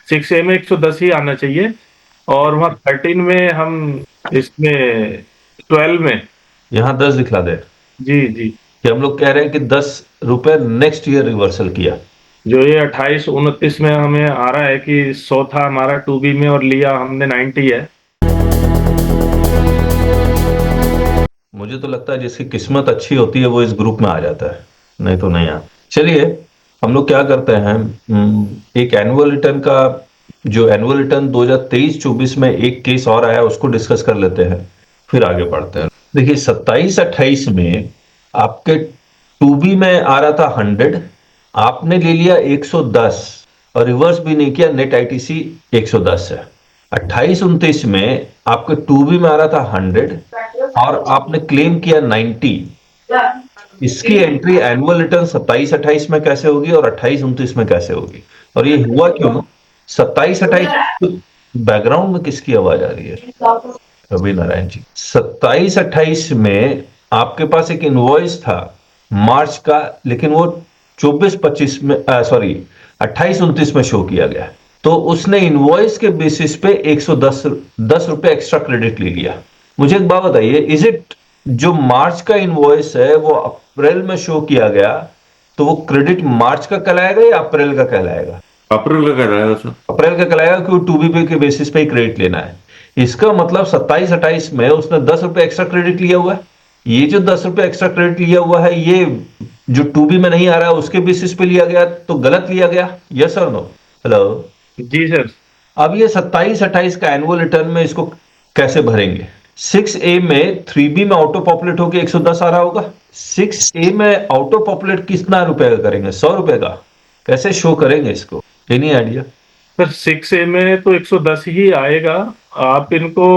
6A में 110 ही आना चाहिए, और वहाँ 13 में हम, इसमें 12 में। यहाँ 10 दिखला दे जी जी। कि हम लोग कह रहे हैं कि 10 रुपए नेक्स्ट ईयर रिवर्सल किया। जो ये 28-29 में हमें आ रहा है कि 100 था हमारा 2B में और लिया हमने 90 है। मुझे तो लगता है जिसकी किस्मत अच्छी होती है वो इस ग्रुप में आ जाता है, नहीं तो नहीं आता। चलिए, हम लोग क्या करते हैं, एक एनुअल रिटर्न का, जो एनुअल रिटर्न 2023-24 में एक केस और आया उसको डिस्कस कर लेते हैं, फिर आगे बढ़ते हैं। देखिए 27-28 में आपके 2B में आ रहा था 100, आपने ले लिया 110 और रिवर्स भी नहीं किया, नेट आईटीसी 110 है। 28-29 में आपके 2B में आ रहा था 100 और आपने क्लेम किया 90। इसकी एंट्री एनुअल रिटर्न 27-28 में कैसे होगी और 28-29 में कैसे होगी, और ये हुआ क्यों? 27-28 बैकग्राउंड में किसकी आवाज आ रही है? रवि नारायण जी। 27-28 में आपके पास एक इनवॉइस था मार्च का, लेकिन वो 24-25 में, सॉरी 28-29 में शो किया गया, तो उसने इनवॉइस के बेसिस पे 110 रुपए एक्स्ट्रा क्रेडिट ले लिया। मुझे एक बात बताइए, इज इट जो मार्च का इनवॉइस है वो अप्रैल में शो किया गया, तो वो क्रेडिट मार्च का कहलाएगा या अप्रैल का कहलाएगा? अप्रैल का कहलाएगा सर। अप्रैल का कहलाएगा, क्योंकि 2B के बेसिस पे ही क्रेडिट लेना है। इसका मतलब 27-28 में उसने 10 रुपए एक्स्ट्रा क्रेडिट लिया हुआ है। ये जो 10 रुपए एक्स्ट्रा क्रेडिट लिया हुआ है, ये जो 2B में नहीं आ रहा है उसके बेसिस पे लिया गया, तो गलत लिया गया, यस और नो? हेलो जी सर। अब ये 27-28 का एनुअल रिटर्न में इसको कैसे भरेंगे? 6A में 3B में ऑटो पॉपुलेट होकर 110 आ रहा होगा, 6A में ऑटो पॉपुलेट कितना रुपए का करेंगे? 100 रुपए का। कैसे शो करेंगे इसको, एनी आइडिया? सर 6A में तो 110 ही आएगा। आप इनको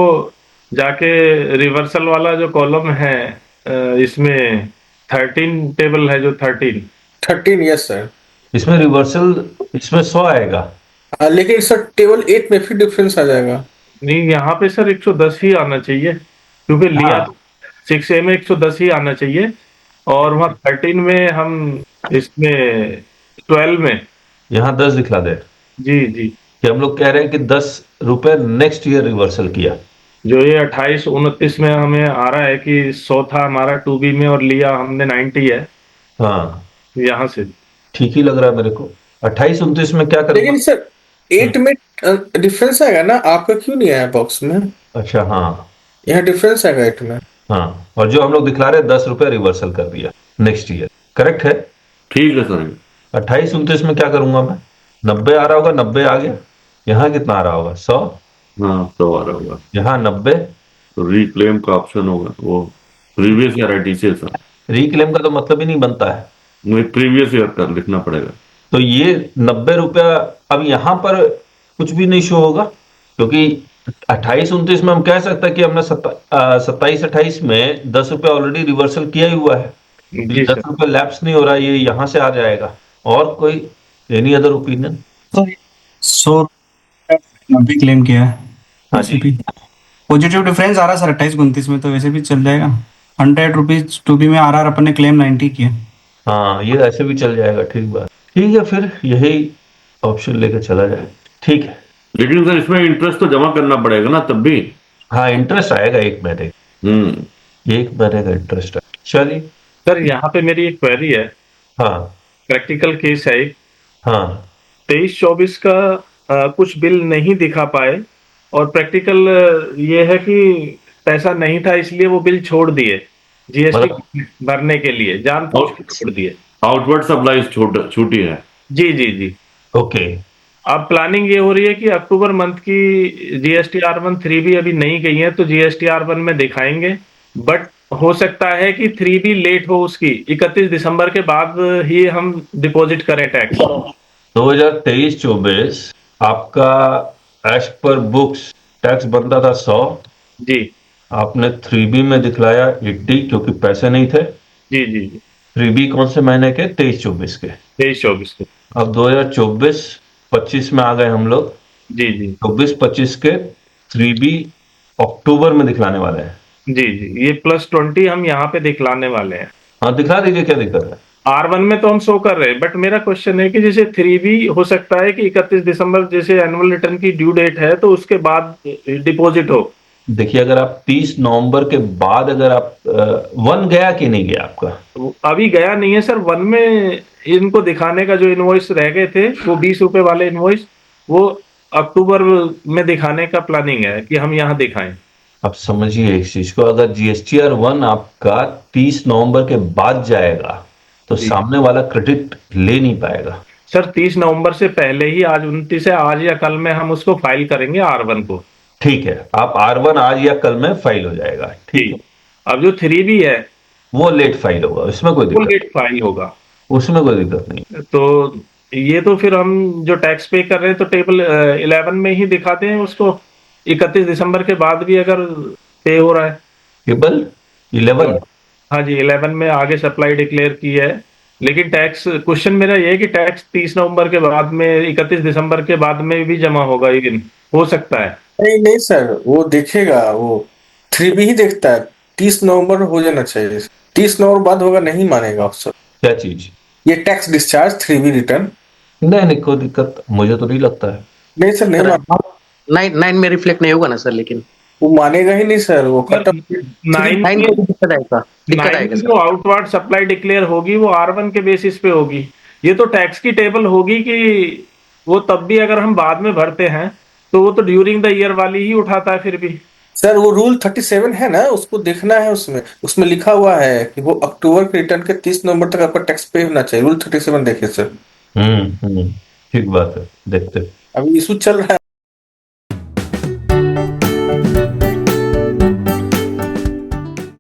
जाके रिवर्सल वाला जो कॉलम है, इसमें 13 टेबल है, जो 13। Yes sir. इसमें रिवर्सल, इसमें 100 आएगा। लेकिन सर टेबल 8 में फिर डिफरेंस आ जाएगा। नहीं, यहाँ पे सर 110 ही आना चाहिए, क्योंकि लिया हाँ। तो 6A में 110 ही आना चाहिए, और वहाँ 13 में हम, इसमें 12 में। यहाँ 10 दिखला दे जी जी। कि हम लोग कह रहे हैं कि 10 रुपए नेक्स्ट ईयर रिवर्सल किया। जो ये 28-29 में हमें आ रहा है कि 100 था हमारा 2B में और लिया हमने 90 है। हाँ, यहाँ से ठीक ही लग रहा है मेरे को। 28-29 में क्या करूंगा? लेकिन सर 8 में डिफरेंस आएगा ना, आपका क्यों नहीं आया बॉक्स में? अच्छा, हाँ यहाँ डिफरेंस आएगा 8 में। हाँ, और जो हम लोग दिखला रहे हैं 10 रुपए रिवर्सल कर दिया नेक्स्ट ईयर, करेक्ट है? ठीक है सर। 28-29 में क्या करूंगा मैं? 90 आ रहा होगा, 90 आ गया। यहाँ कितना आ रहा होगा? 100। हाँ, 100 आ रहा होगा। यहाँ 90। तो रिक्लेम का ऑप्शन होगा, वो प्रीवियस ईयर है डीसी सर। रिक्लेम का तो मतलब ही नहीं बनता है, मुझे प्रीवियस ईयर का लिखना पड़ेगा। तो ये 90 रुपया अब यहाँ पर कुछ भी नहीं शो होगा, क्योंकि 28-29 में हम कह सकते हैं कि हमने 27-28 में 10 रुपये ऑलरेडी रिवर्सल किया ही हुआ है, जी 10 सर। रुपये लैप्स नहीं हो रहा, ये यहाँ से आ जाएगा। और कोई एनी अदर ओपिनियन? तो 100 भी क्लेम किया है। हाँ वैसे जी। भी पॉजिटिव डिफरेंस आ रहा है सर 28-29 में, तो वैसे भी चल जाएगा। 100 रुपीज 2B में RR अपन ने क्लेम 90 किया। हाँ, ये ऐसे भी चल जाएगा, ठीक बात। ठीक है, फिर यही ऑप्शन लेके चला जाए, ठीक है। लेकिन सर इसमें इंटरेस्ट तो जमा करना पड़ेगा ना तब भी। हाँ, इंटरेस्ट आएगा 1 महीने, 1 महीने का इंटरेस्ट है। चलिए। सर यहाँ पे मेरी एक क्वेरी है। हाँ प्रैक्टिकल केस है एक। हाँ 23-24 का कुछ बिल नहीं दिखा पाए, और प्रैक्टिकल ये है कि पैसा नहीं था इसलिए वो बिल छोड़ दिए, जीएसटी भरने के लिए जानबूझ के छोड़ दिए। आउटवर्ड सप्लाईज छूटी है। जी जी जी। ओके। अब प्लानिंग ये हो रही है कि अक्टूबर मंथ की जीएसटी R1 3B अभी नहीं गई है, तो जीएसटी R1 में दिखाएंगे, बट हो सकता है कि 3B लेट हो, उसकी 31 दिसंबर के बाद ही हम डिपॉजिट करें टैक्स। 2023-24 आपका एज पर बुक्स टैक्स बनता था 100, जी आपने 3B में दिखलाया 80 क्योंकि पैसे नहीं थे। जी जी जी। 3B कौन से महीने के? 23-24 के। 23-24 के। अब 2024-25 में आ गए हम लोग। जी जी 24-25 के 3B अक्टूबर में दिखलाने वाले हैं। जी जी। ये +20 हम यहाँ पे दिखलाने वाले हैं। हाँ, दिखला दीजिए, क्या दिक्कत है? R1 में तो हम शो कर रहे हैं, बट मेरा क्वेश्चन है कि जैसे 3B हो सकता है कि 31 दिसंबर जैसे एनुअल रिटर्न की ड्यू डेट है तो उसके बाद डिपॉजिट हो। देखिए, अगर आप 30 नवंबर के बाद अगर आप वन गया कि नहीं गया आपका? अभी गया नहीं है सर। 1 में इनको दिखाने का जो इनवॉइस रह गए थे वो 20 रुपए वाले इनवॉइस, वो अक्टूबर में दिखाने का प्लानिंग है कि हम यहाँ दिखाएं। आप समझिए इस चीज को, अगर GSTR 1 आपका 30 नवंबर के बाद जाएगा तो जी। सामने वाला क्रेडिट ले नहीं पाएगा। सर 30 नवंबर से पहले ही, आज 29 है, आज या कल में हम उसको फाइल करेंगे R1 को। ठीक है, आप R1 आज या कल में फाइल हो जाएगा, ठीक है। अब जो 3B है वो लेट फाइल होगा, इसमें कोई वो दिक्कत, लेट फाइल होगा। उसमें कोई दिक्कत नहीं। तो ये तो फिर हम जो टैक्स पे कर रहे हैं तो टेबल 11 में ही दिखाते हैं उसको। 31 दिसंबर के बाद भी अगर पे हो रहा है टेबल 11। हाँ जी, 11 में आगे सप्लाई डिक्लेयर की है, लेकिन टैक्स, क्वेश्चन मेरा ये है कि टैक्स 30 नवंबर के बाद में, 31 दिसंबर के बाद में भी जमा होगा, लेकिन हो सकता है। नहीं नहीं सर, वो देखेगा, वो 3B ही देखता है। 30 नवंबर हो जाना चाहिए। 30 नवंबर बाद होगा नहीं मानेगा सर। क्या चीज? ये टैक्स डिस्चार्ज 3B रिटर्न। नहीं नहीं, कोई दिक्कत मुझे तो नहीं लगता है। नहीं सर, नहीं मान, 9 में रिफ्लेक्ट नहीं होगा ना सर, लेकिन वो मानेगा ही नहीं सर। वो कट ऑफ 9 9 को भी दिक्कत आएगा, दिक्कत आएगा जो सर। आउटवर्ड सप्लाई डिक्लेयर होगी वो R1 के बेसिस पे होगी। ये तो टैक्स की टेबल होगी कि वो तब भी अगर हम बाद में भरते हैं तो वो तो ड्यूरिंग द ईयर वाली ही उठाता है फिर भी। सर वो रूल 37 है ना, उसको देखना है। उसमें लिखा हुआ है कि वो अक्टूबर के रिटर्न के 30 नवंबर तक आपका टैक्स पे होना चाहिए। रूल 37 देखिए सर। ठीक बात है, देखते। अभी इशू चल रहा है।